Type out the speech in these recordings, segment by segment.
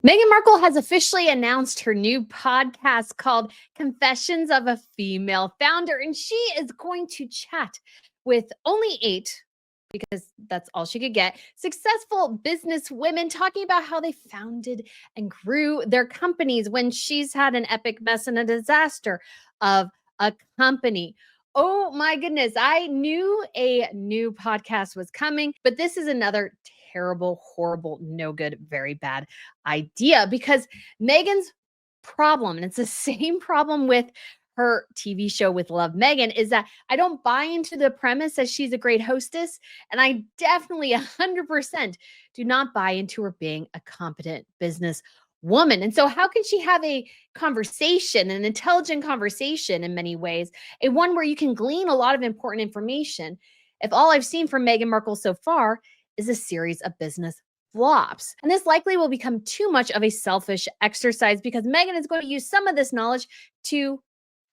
Meghan Markle has officially announced her new podcast called Confessions of a Female Founder, and she is going to chat with only 8, because that's all she could get, successful business women talking about how they founded and grew their companies when she's had an epic mess and a disaster of a company. Oh my goodness, I knew a new podcast was coming, but this is another terrible, horrible, no good, very bad idea because Meghan's problem, and it's the same problem with her TV show with Love Meghan, is that I don't buy into the premise that she's a great hostess. And I definitely 100% do not buy into her being a competent business woman. And so, how can she have a conversation, an intelligent conversation in many ways, a one where you can glean a lot of important information, if all I've seen from Meghan Markle so far is a series of business flops? And this likely will become too much of a selfish exercise because Meghan is going to use some of this knowledge to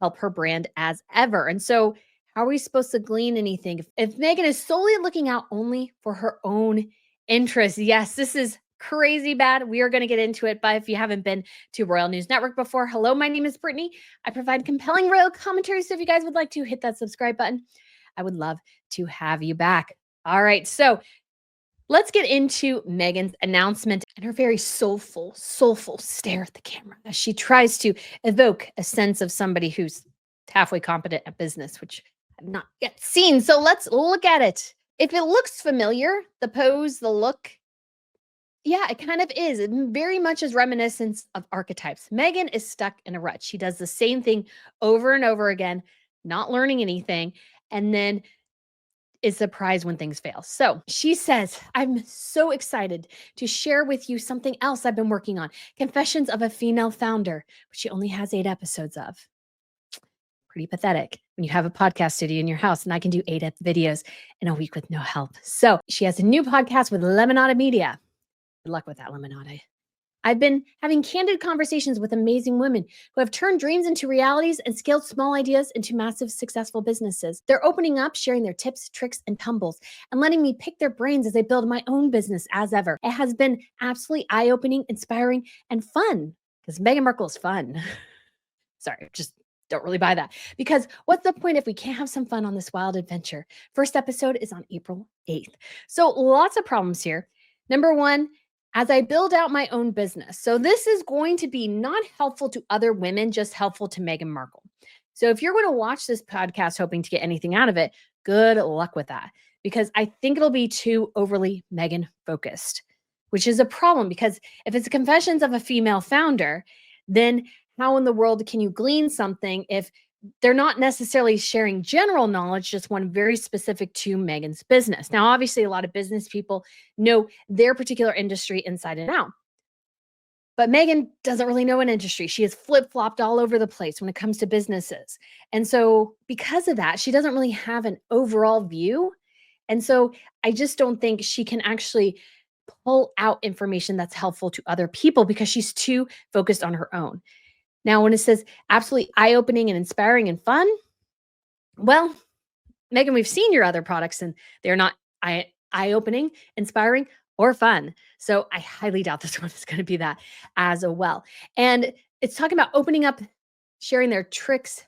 help her brand as ever. And so, how are we supposed to glean anything if Meghan is solely looking out only for her own interests? Yes, this is crazy bad. We are going to get into it. But if you haven't been to Royal News Network before, hello, my name is Brittany. I provide compelling royal commentary. So if you guys would like to hit that subscribe button, I would love to have you back. All right. So let's get into Meghan's announcement and her very soulful stare at the camera as she tries to evoke a sense of somebody who's halfway competent at business, which I've not yet seen. So let's look at it. If it looks familiar, the pose, the look, yeah, it kind of is. It very much is reminiscent of archetypes. Meghan is stuck in a rut. She does the same thing over and over again, not learning anything, and then is surprised when things fail. So she says, I'm so excited to share with you something else I've been working on. Confessions of a Female Founder, which she only has 8 episodes of. Pretty pathetic when you have a podcast studio in your house and I can do 8 videos in a week with no help. So she has a new podcast with Lemonada Media. Good luck with that, Lemonada. I've been having candid conversations with amazing women who have turned dreams into realities and scaled small ideas into massive, successful businesses. They're opening up, sharing their tips, tricks, and tumbles, and letting me pick their brains as I build my own business as ever. It has been absolutely eye-opening, inspiring, and fun, because Meghan Markle is fun. Sorry, just don't really buy that. Because what's the point if we can't have some fun on this wild adventure? First episode is on April 8th. So lots of problems here. Number one, as I build out my own business. So this is going to be not helpful to other women, just helpful to Meghan Markle. So if you're going to watch this podcast hoping to get anything out of it, good luck with that, because I think it'll be too overly Meghan focused, which is a problem, because if it's Confessions of a Female Founder, then how in the world can you glean something if they're not necessarily sharing general knowledge, just one very specific to Meghan's business? Now, obviously, a lot of business people know their particular industry inside and out. But Meghan doesn't really know an industry. She has flip-flopped all over the place when it comes to businesses. And so because of that, she doesn't really have an overall view. And so I just don't think she can actually pull out information that's helpful to other people because she's too focused on her own. Now, when it says absolutely eye-opening and inspiring and fun, well, Meghan, we've seen your other products and they're not eye-opening, inspiring, or fun. So I highly doubt this one is going to be that as well. And it's talking about opening up, sharing their tips,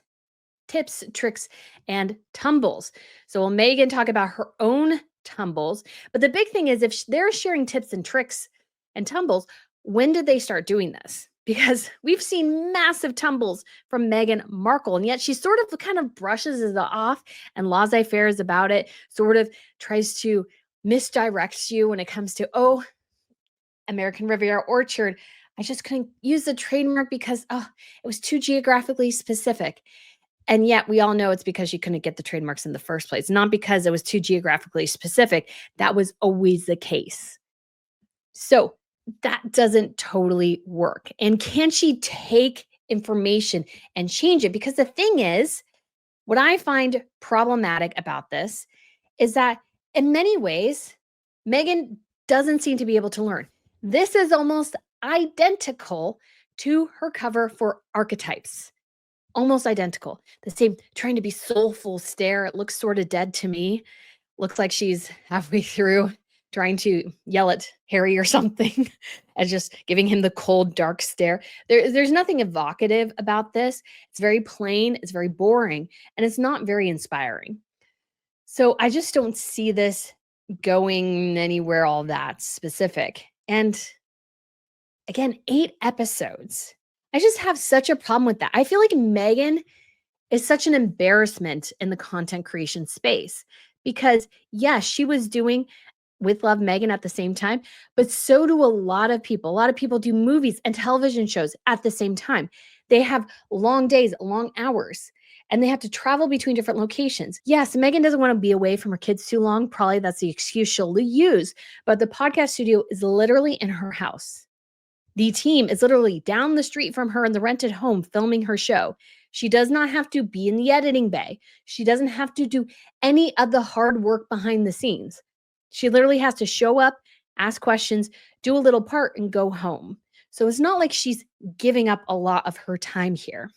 tricks, and tumbles. So will Meghan talk about her own tumbles? But the big thing is, if they're sharing tips and tricks and tumbles, when did they start doing this? Because we've seen massive tumbles from Meghan Markle, and yet she sort of kind of brushes it off and laissez-faire about it, sort of tries to misdirect you when it comes to, oh, American Riviera Orchard, I just couldn't use the trademark because it was too geographically specific. And yet we all know it's because she couldn't get the trademarks in the first place, not because it was too geographically specific. That was always the case. So that doesn't totally work. And can she take information and change it? Because the thing is, what I find problematic about this is that in many ways, Meghan doesn't seem to be able to learn. This is almost identical to her cover for Archetypes. Almost identical. The same trying to be soulful stare. It looks sort of dead to me. Looks like she's halfway through trying to yell at Harry or something and just giving him the cold, dark stare. There's nothing evocative about this. It's very plain, it's very boring, and it's not very inspiring. So I just don't see this going anywhere all that specific. And again, 8 episodes. I just have such a problem with that. I feel like Meghan is such an embarrassment in the content creation space because, yes, she was doing With Love Meghan at the same time, but so do a lot of people. A lot of people do movies and television shows at the same time. They have long days, long hours, and they have to travel between different locations. Yes, Meghan doesn't want to be away from her kids too long. Probably that's the excuse she'll use, but the podcast studio is literally in her house. The team is literally down the street from her in the rented home filming her show. She does not have to be in the editing bay. She doesn't have to do any of the hard work behind the scenes. She literally has to show up, ask questions, do a little part, and go home. So it's not like she's giving up a lot of her time here.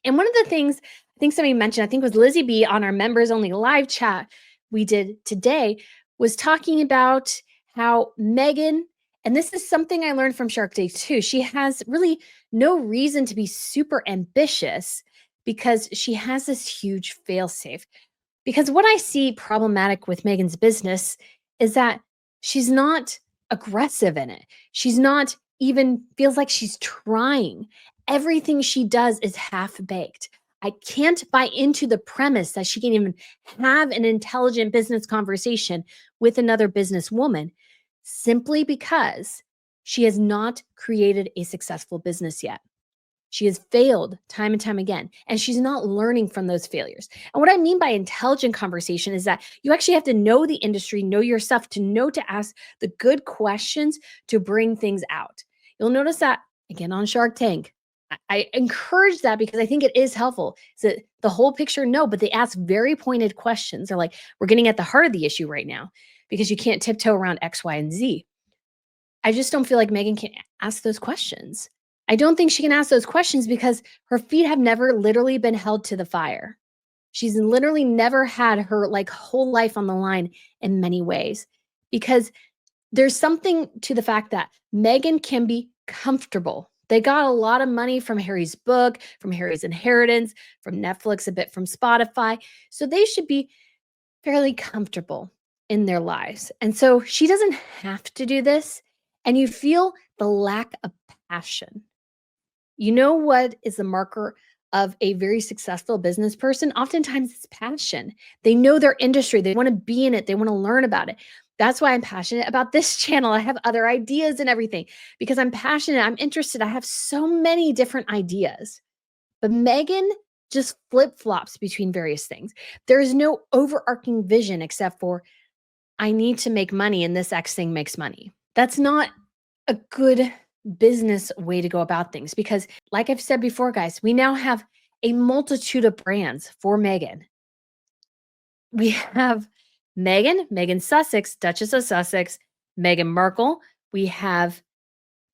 And one of the things I think somebody mentioned, I think it was Lizzie B on our members only live chat we did today, was talking about how Meghan, and this is something I learned from Shark Day too, she has really no reason to be super ambitious because she has this huge failsafe. Because what I see problematic with Meghan's business is that she's not aggressive in it. She's not even feels like she's trying. Everything she does is half baked. I can't buy into the premise that she can even have an intelligent business conversation with another businesswoman simply because she has not created a successful business yet. She has failed time and time again, and she's not learning from those failures. And what I mean by intelligent conversation is that you actually have to know the industry, know yourself, to know to ask the good questions to bring things out. You'll notice that again on Shark Tank. I encourage that because I think it is helpful. Is it the whole picture? No, but they ask very pointed questions. They're like, we're getting at the heart of the issue right now because you can't tiptoe around X, Y, and Z. I just don't feel like Meghan can ask those questions. I don't think she can ask those questions because her feet have never literally been held to the fire. She's literally never had her like whole life on the line in many ways because there's something to the fact that Meghan can be comfortable. They got a lot of money from Harry's book, from Harry's inheritance, from Netflix, a bit from Spotify. So they should be fairly comfortable in their lives. And so she doesn't have to do this. And you feel the lack of passion. You know what is the marker of a very successful business person? Oftentimes it's passion. They know their industry. They want to be in it. They want to learn about it. That's why I'm passionate about this channel. I have other ideas and everything because I'm passionate. I'm interested. I have so many different ideas. But Meghan just flip-flops between various things. There is no overarching vision except for I need to make money and this X thing makes money. That's not a good business way to go about things because, like I've said before, guys, we now have a multitude of brands for Meghan. We have Meghan Sussex, Duchess of Sussex, Meghan Markle. We have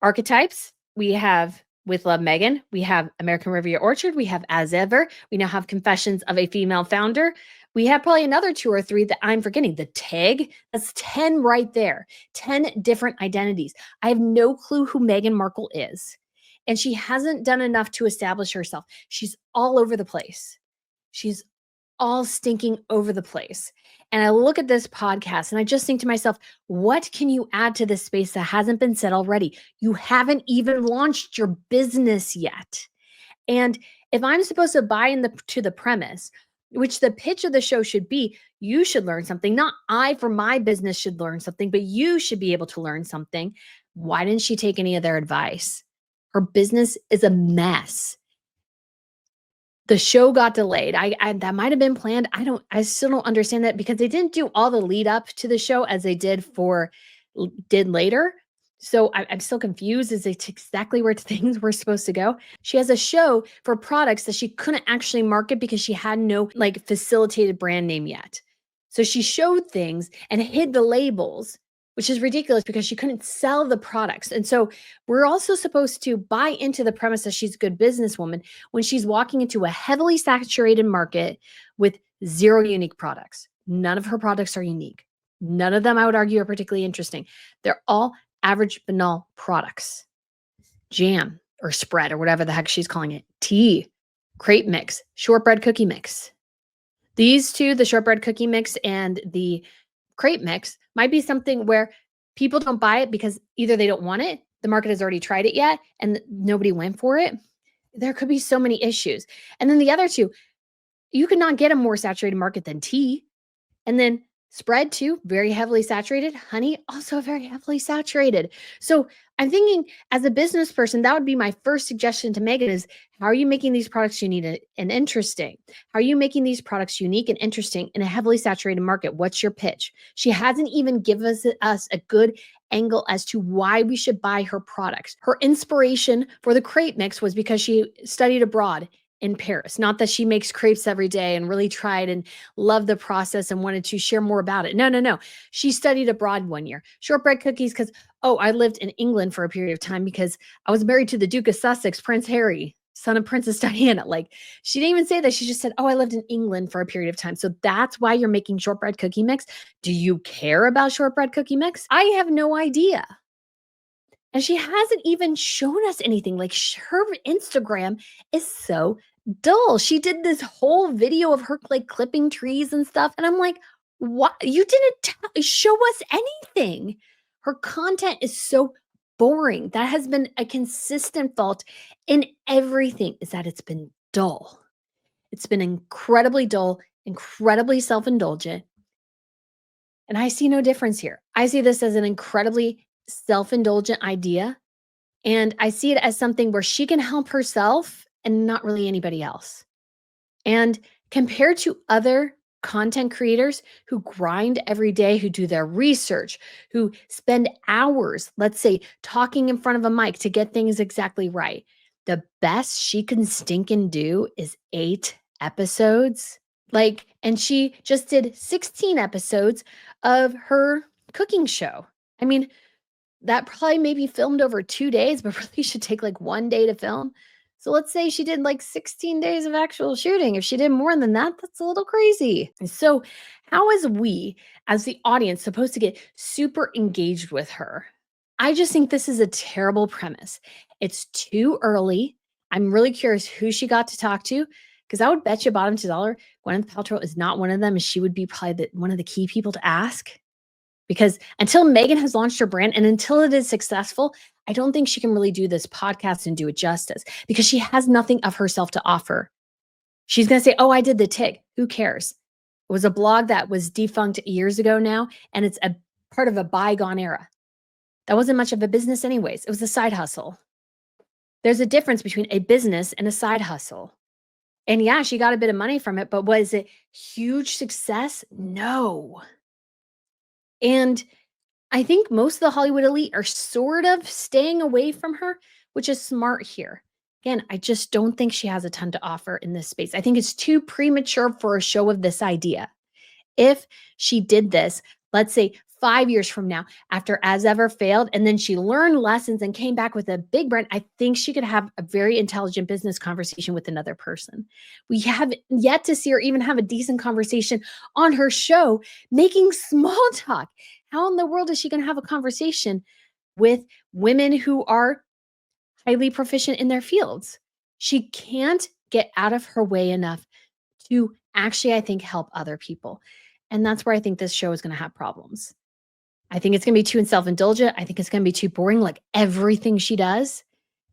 Archetypes. We have With Love Meghan. We have American Riviera Orchard. We have As Ever. We now have Confessions of a Female Founder. We have probably another 2 or 3 that I'm forgetting. The Tag, that's 10 right there. 10 different identities. I have no clue who Meghan Markle is. And she hasn't done enough to establish herself. She's all over the place. She's all stinking over the place. And I look at this podcast and I just think to myself, what can you add to this space that hasn't been said already? You haven't even launched your business yet. And if I'm supposed to buy to the premise, which the pitch of the show should be, you should learn something. Not I, for my business, should learn something, but you should be able to learn something. Why didn't she take any of their advice? Her business is a mess. The show got delayed. I that might have been planned. I still don't understand that because they didn't do all the lead up to the show as they did later. So I'm still confused as to exactly where things were supposed to go. She has a show for products that she couldn't actually market because she had no like facilitated brand name yet. So she showed things and hid the labels, which is ridiculous because she couldn't sell the products. And so we're also supposed to buy into the premise that she's a good businesswoman when she's walking into a heavily saturated market with 0 unique products. None of her products are unique. None of them, I would argue, are particularly interesting. They're all average, banal products. Jam or spread or whatever the heck she's calling it. Tea, crepe mix, shortbread cookie mix. These two, the shortbread cookie mix and the crepe mix, might be something where people don't buy it because either they don't want it, the market has already tried it yet, and nobody went for it. There could be so many issues. And then the other two, you could not get a more saturated market than tea. And then spread too, very heavily saturated. Honey, also very heavily saturated. So I'm thinking as a business person, that would be my first suggestion to Meghan is how are you making these products unique and interesting? How are you making these products unique and interesting in a heavily saturated market? What's your pitch? She hasn't even given us a good angle as to why we should buy her products. Her inspiration for the crepe mix was because she studied abroad in Paris. Not that she makes crepes every day and really tried and loved the process and wanted to share more about it. No, no, no. She studied abroad one year. Shortbread cookies because, oh, I lived in England for a period of time because I was married to the Duke of Sussex, Prince Harry, son of Princess Diana. Like, she didn't even say that. She just said, oh, I lived in England for a period of time. So that's why you're making shortbread cookie mix. Do you care about shortbread cookie mix? I have no idea. And she hasn't even shown us anything. Like, her Instagram is so dull. She did this whole video of her like clipping trees and stuff. And I'm like, what? You didn't show us anything. Her content is so boring. That has been a consistent fault in everything, is that it's been dull. It's been incredibly dull, incredibly self-indulgent. And I see no difference here. I see this as an incredibly self-indulgent idea. And I see it as something where she can help herself and not really anybody else. And compared to other content creators who grind every day, who do their research, who spend hours, let's say, talking in front of a mic to get things exactly right, the best she can stink and do is 8 episodes. Like, and she just did 16 episodes of her cooking show. I mean, that probably maybe filmed over 2 days, but really should take like 1 day to film. So let's say she did like 16 days of actual shooting. If she did more than that, that's a little crazy. So how is we as the audience supposed to get super engaged with her? I just think this is a terrible premise. It's too early. I'm really curious who she got to talk to because I would bet you bottom to dollar Gwyneth Paltrow is not one of them, and she would be probably one of the key people to ask. Because until Meghan has launched her brand and until it is successful, I don't think she can really do this podcast and do it justice because she has nothing of herself to offer. She's going to say, oh, I did the TIG. Who cares? It was a blog that was defunct years ago now, and it's a part of a bygone era. That wasn't much of a business anyways. It was a side hustle. There's a difference between a business and a side hustle. And yeah, she got a bit of money from it, but was it huge success? No. And I think most of the Hollywood elite are sort of staying away from her, which is smart here. Again, I just don't think she has a ton to offer in this space. I think it's too premature for a show of this idea. If she did this, let's say 5 years from now, after As Ever failed, and then she learned lessons and came back with a big brand, I think she could have a very intelligent business conversation with another person. We have yet to see her even have a decent conversation on her show, making small talk. How in the world is she going to have a conversation with women who are highly proficient in their fields? She can't get out of her way enough to actually, I think, help other people. And that's where I think this show is going to have problems. I think it's going to be too self-indulgent. I think it's going to be too boring, like everything she does.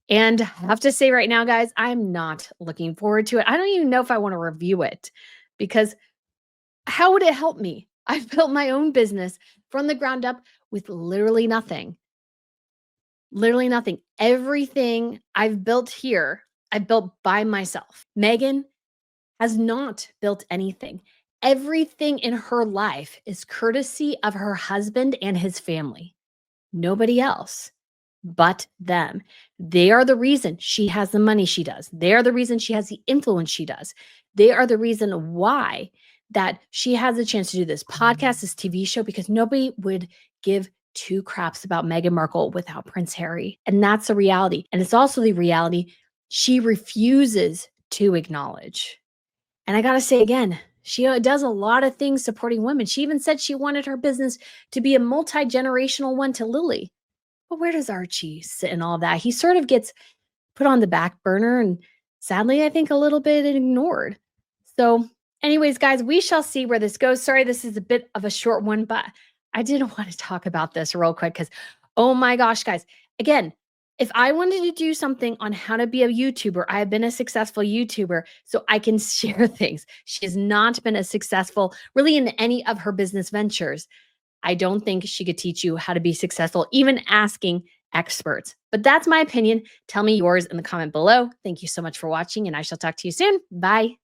And I have to say right now, guys, I'm not looking forward to it. I don't even know if I want to review it because how would it help me? I've built my own business from the ground up with literally nothing. Literally nothing. Everything I've built here, I built by myself. Meghan has not built anything. Everything in her life is courtesy of her husband and his family. Nobody else but them. They are the reason she has the money she does. They are the reason she has the influence she does. They are the reason why that she has a chance to do this podcast, this TV show, because nobody would give 2 craps about Meghan Markle without Prince Harry. And that's the reality. And it's also the reality she refuses to acknowledge. And I got to say again, She does a lot of things supporting women. She even said she wanted her business to be a multi-generational one to Lily. But where does Archie sit in all that? He sort of gets put on the back burner and sadly, I think a little bit ignored. So, anyways, guys, we shall see where this goes. Sorry, this is a bit of a short one, but I did want to talk about this real quick because, oh my gosh, guys, again, if I wanted to do something on how to be a YouTuber, I have been a successful YouTuber, so I can share things. She has not been as successful really in any of her business ventures. I don't think she could teach you how to be successful, even asking experts. But that's my opinion. Tell me yours in the comment below. Thank you so much for watching, and I shall talk to you soon. Bye.